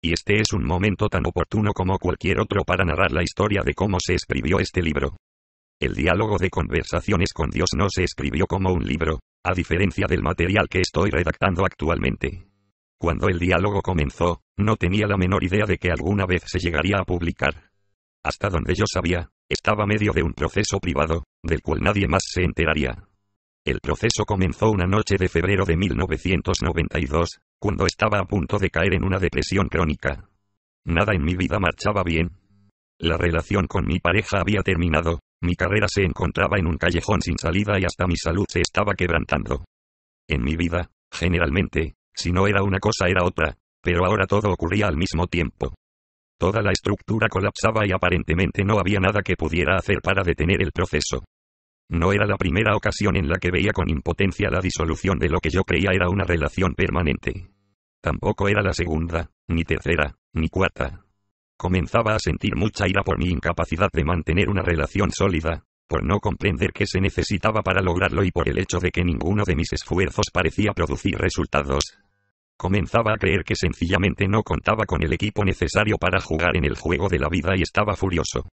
Y este es un momento tan oportuno como cualquier otro para narrar la historia de cómo se escribió este libro. El diálogo de Conversaciones con Dios no se escribió como un libro, a diferencia del material que estoy redactando actualmente. Cuando el diálogo comenzó, no tenía la menor idea de que alguna vez se llegaría a publicar. Hasta donde yo sabía, estaba medio de un proceso privado, del cual nadie más se enteraría. El proceso comenzó una noche de febrero de 1992, cuando estaba a punto de caer en una depresión crónica. Nada en mi vida marchaba bien. La relación con mi pareja había terminado, mi carrera se encontraba en un callejón sin salida y hasta mi salud se estaba quebrantando. En mi vida, generalmente, si no era una cosa era otra, pero ahora todo ocurría al mismo tiempo. Toda la estructura colapsaba y aparentemente no había nada que pudiera hacer para detener el proceso. No era la primera ocasión en la que veía con impotencia la disolución de lo que yo creía era una relación permanente. Tampoco era la segunda, ni tercera, ni cuarta. Comenzaba a sentir mucha ira por mi incapacidad de mantener una relación sólida, por no comprender qué se necesitaba para lograrlo y por el hecho de que ninguno de mis esfuerzos parecía producir resultados. Comenzaba a creer que sencillamente no contaba con el equipo necesario para jugar en el juego de la vida y estaba furioso.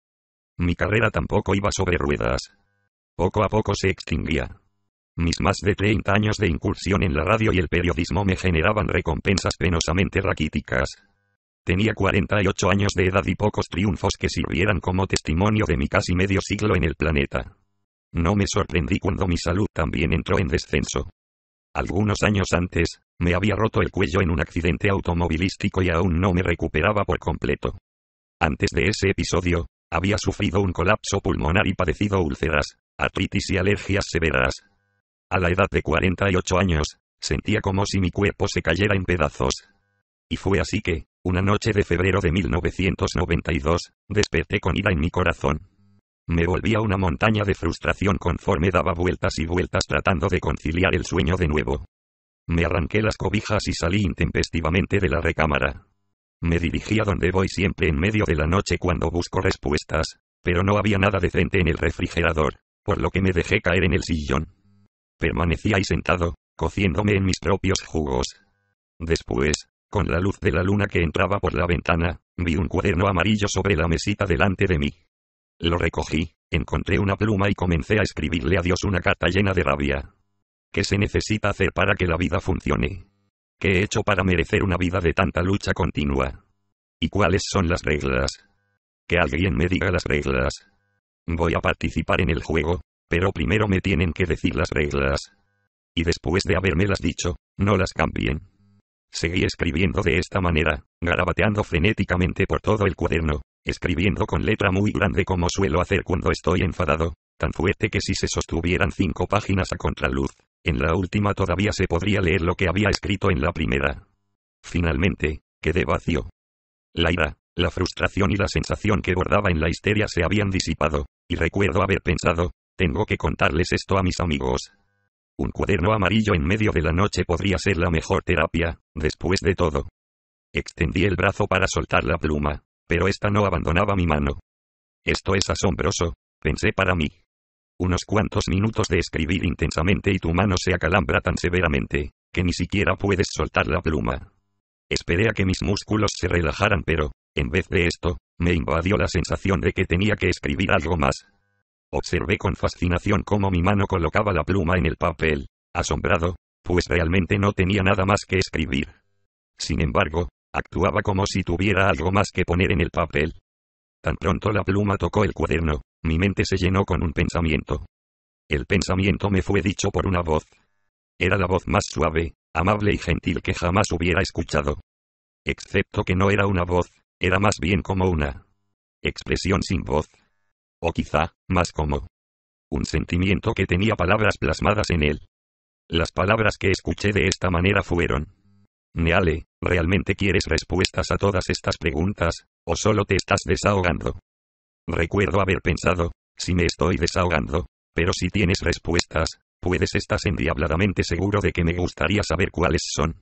Mi carrera tampoco iba sobre ruedas. Poco a poco se extinguía. Mis más de 30 años de incursión en la radio y el periodismo me generaban recompensas penosamente raquíticas. Tenía 48 años de edad y pocos triunfos que sirvieran como testimonio de mi casi medio siglo en el planeta. No me sorprendí cuando mi salud también entró en descenso. Algunos años antes, me había roto el cuello en un accidente automovilístico y aún no me recuperaba por completo. Antes de ese episodio, había sufrido un colapso pulmonar y padecido úlceras, artritis y alergias severas. A la edad de 48 años, sentía como si mi cuerpo se cayera en pedazos. Y fue así que, una noche de febrero de 1992, desperté con ira en mi corazón. Me volvía una montaña de frustración conforme daba vueltas y vueltas tratando de conciliar el sueño de nuevo. Me arranqué las cobijas y salí intempestivamente de la recámara. Me dirigí a donde voy siempre en medio de la noche cuando busco respuestas, pero no había nada decente en el refrigerador, por lo que me dejé caer en el sillón. Permanecí ahí sentado, cociéndome en mis propios jugos. Después, con la luz de la luna que entraba por la ventana, vi un cuaderno amarillo sobre la mesita delante de mí. Lo recogí, encontré una pluma y comencé a escribirle a Dios una carta llena de rabia. ¿Qué se necesita hacer para que la vida funcione? ¿Qué he hecho para merecer una vida de tanta lucha continua? ¿Y cuáles son las reglas? Que alguien me diga las reglas. Voy a participar en el juego, pero primero me tienen que decir las reglas. Y después de habérmelas dicho, no las cambien. Seguí escribiendo de esta manera, garabateando frenéticamente por todo el cuaderno, escribiendo con letra muy grande como suelo hacer cuando estoy enfadado, tan fuerte que si se sostuvieran 5 páginas a contraluz, en la última todavía se podría leer lo que había escrito en la primera. Finalmente, quedé vacío. La ira, la frustración y la sensación que bordaba en la histeria se habían disipado, y recuerdo haber pensado, tengo que contarles esto a mis amigos. Un cuaderno amarillo en medio de la noche podría ser la mejor terapia, después de todo. Extendí el brazo para soltar la pluma, pero esta no abandonaba mi mano. Esto es asombroso, pensé para mí. Unos cuantos minutos de escribir intensamente y tu mano se acalambra tan severamente, que ni siquiera puedes soltar la pluma. Esperé a que mis músculos se relajaran pero, en vez de esto, me invadió la sensación de que tenía que escribir algo más. Observé con fascinación cómo mi mano colocaba la pluma en el papel, asombrado, pues realmente no tenía nada más que escribir. Sin embargo, actuaba como si tuviera algo más que poner en el papel. Tan pronto la pluma tocó el cuaderno, mi mente se llenó con un pensamiento. El pensamiento me fue dicho por una voz. Era la voz más suave, amable y gentil que jamás hubiera escuchado. Excepto que no era una voz, era más bien como una expresión sin voz. O quizá, más como un sentimiento que tenía palabras plasmadas en él. Las palabras que escuché de esta manera fueron: Neale, ¿realmente quieres respuestas a todas estas preguntas, o solo te estás desahogando? Recuerdo haber pensado, si me estoy desahogando, pero si tienes respuestas, puedes estar endiabladamente seguro de que me gustaría saber cuáles son.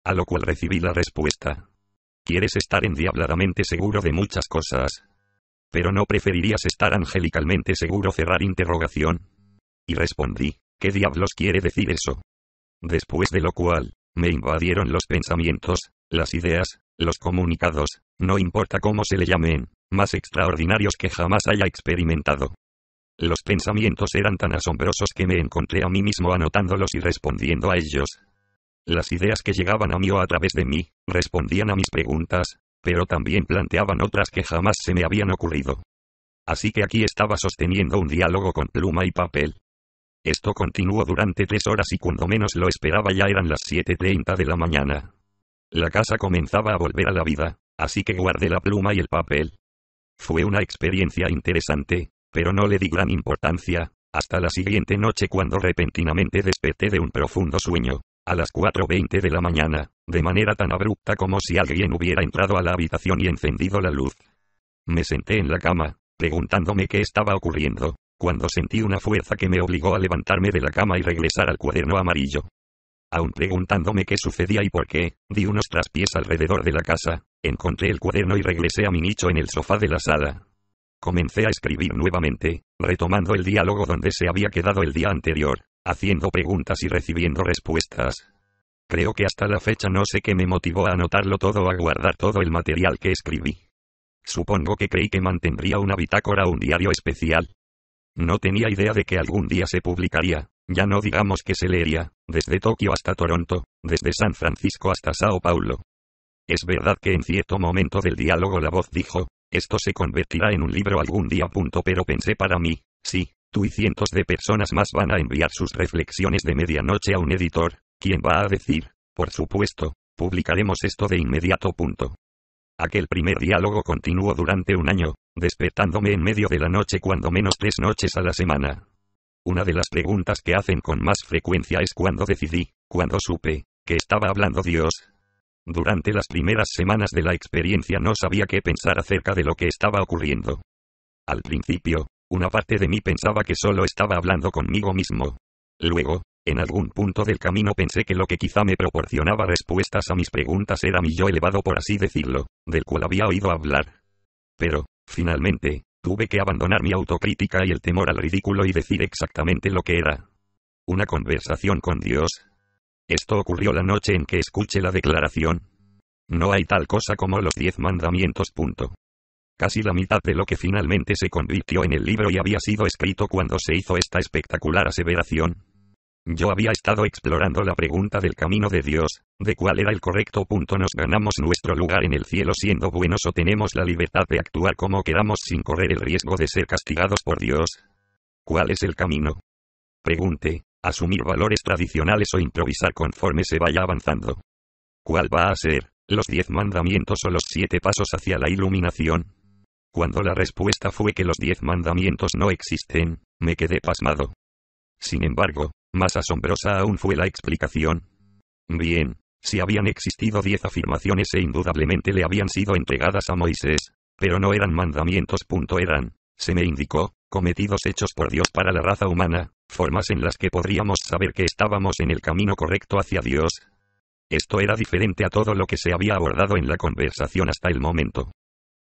A lo cual recibí la respuesta: quieres estar endiabladamente seguro de muchas cosas. Pero no preferirías estar angelicalmente seguro cerrar interrogación. Y respondí, ¿qué diablos quiere decir eso? Después de lo cual, me invadieron los pensamientos, las ideas, Los comunicados, no importa cómo se le llamen, más extraordinarios que jamás haya experimentado. Los pensamientos eran tan asombrosos que me encontré a mí mismo anotándolos y respondiendo a ellos. Las ideas que llegaban a mí o a través de mí, respondían a mis preguntas, pero también planteaban otras que jamás se me habían ocurrido. Así que aquí estaba sosteniendo un diálogo con pluma y papel. Esto continuó durante 3 horas y cuando menos lo esperaba ya eran las 7:30 de la mañana. La casa comenzaba a volver a la vida, así que guardé la pluma y el papel. Fue una experiencia interesante, pero no le di gran importancia, hasta la siguiente noche cuando repentinamente desperté de un profundo sueño, a las 4:20 de la mañana, de manera tan abrupta como si alguien hubiera entrado a la habitación y encendido la luz. Me senté en la cama, preguntándome qué estaba ocurriendo, cuando sentí una fuerza que me obligó a levantarme de la cama y regresar al cuaderno amarillo. Aún preguntándome qué sucedía y por qué, di unos traspiés alrededor de la casa, encontré el cuaderno y regresé a mi nicho en el sofá de la sala. Comencé a escribir nuevamente, retomando el diálogo donde se había quedado el día anterior, haciendo preguntas y recibiendo respuestas. Creo que hasta la fecha no sé qué me motivó a anotarlo todo o a guardar todo el material que escribí. Supongo que creí que mantendría una bitácora o un diario especial. No tenía idea de que algún día se publicaría, ya no digamos que se leería, desde Tokio hasta Toronto, desde San Francisco hasta Sao Paulo. Es verdad que en cierto momento del diálogo la voz dijo, esto se convertirá en un libro algún día. Pero pensé para mí, sí, tú y cientos de personas más van a enviar sus reflexiones de medianoche a un editor, ¿quién va a decir? Por supuesto, publicaremos esto de inmediato. Aquel primer diálogo continuó durante un año, despertándome en medio de la noche cuando menos 3 noches a la semana. Una de las preguntas que hacen con más frecuencia es cuándo decidí, cuándo supe, que estaba hablando Dios. Durante las primeras semanas de la experiencia no sabía qué pensar acerca de lo que estaba ocurriendo. Al principio, una parte de mí pensaba que solo estaba hablando conmigo mismo. Luego, en algún punto del camino pensé que lo que quizá me proporcionaba respuestas a mis preguntas era mi yo elevado, por así decirlo, del cual había oído hablar. Pero, finalmente, tuve que abandonar mi autocrítica y el temor al ridículo y decir exactamente lo que era. Una conversación con Dios. Esto ocurrió la noche en que escuché la declaración. No hay tal cosa como los 10 mandamientos. Casi la mitad de lo que finalmente se convirtió en el libro y había sido escrito cuando se hizo esta espectacular aseveración. Yo había estado explorando la pregunta del camino de Dios, de cuál era el correcto. Nos ganamos nuestro lugar en el cielo siendo buenos o tenemos la libertad de actuar como queramos sin correr el riesgo de ser castigados por Dios. ¿Cuál es el camino? Pregunté. Asumir valores tradicionales o improvisar conforme se vaya avanzando. ¿Cuál va a ser, los 10 mandamientos o los 7 pasos hacia la iluminación? Cuando la respuesta fue que los 10 mandamientos no existen, me quedé pasmado. Sin embargo, más asombrosa aún fue la explicación. Bien, si habían existido 10 afirmaciones e indudablemente le habían sido entregadas a Moisés, pero no eran mandamientos. Eran, se me indicó, cometidos hechos por Dios para la raza humana, formas en las que podríamos saber que estábamos en el camino correcto hacia Dios. Esto era diferente a todo lo que se había abordado en la conversación hasta el momento.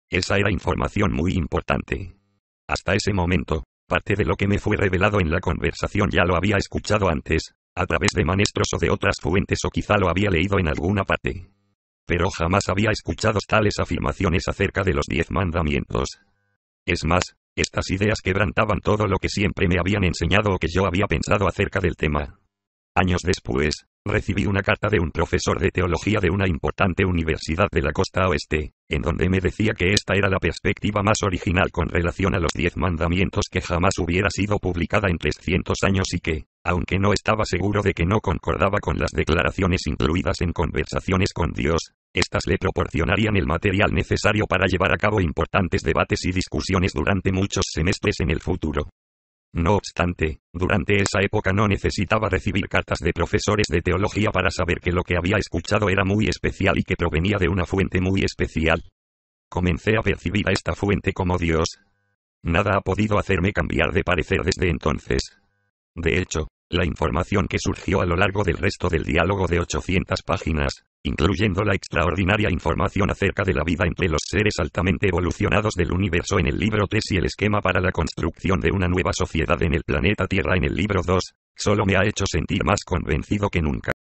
Esa era información muy importante. Hasta ese momento, parte de lo que me fue revelado en la conversación ya lo había escuchado antes, a través de maestros o de otras fuentes o quizá lo había leído en alguna parte. Pero jamás había escuchado tales afirmaciones acerca de los 10 mandamientos. Es más, estas ideas quebrantaban todo lo que siempre me habían enseñado o que yo había pensado acerca del tema. Años después, recibí una carta de un profesor de teología de una importante universidad de la costa oeste, en donde me decía que esta era la perspectiva más original con relación a los 10 mandamientos que jamás hubiera sido publicada en 300 años y que, aunque no estaba seguro de que no concordaba con las declaraciones incluidas en Conversaciones con Dios, estas le proporcionarían el material necesario para llevar a cabo importantes debates y discusiones durante muchos semestres en el futuro. No obstante, durante esa época no necesitaba recibir cartas de profesores de teología para saber que lo que había escuchado era muy especial y que provenía de una fuente muy especial. Comencé a percibir a esta fuente como Dios. Nada ha podido hacerme cambiar de parecer desde entonces. De hecho, la información que surgió a lo largo del resto del diálogo de 800 páginas, incluyendo la extraordinaria información acerca de la vida entre los seres altamente evolucionados del universo en el libro 3 y el esquema para la construcción de una nueva sociedad en el planeta Tierra en el libro 2, solo me ha hecho sentir más convencido que nunca.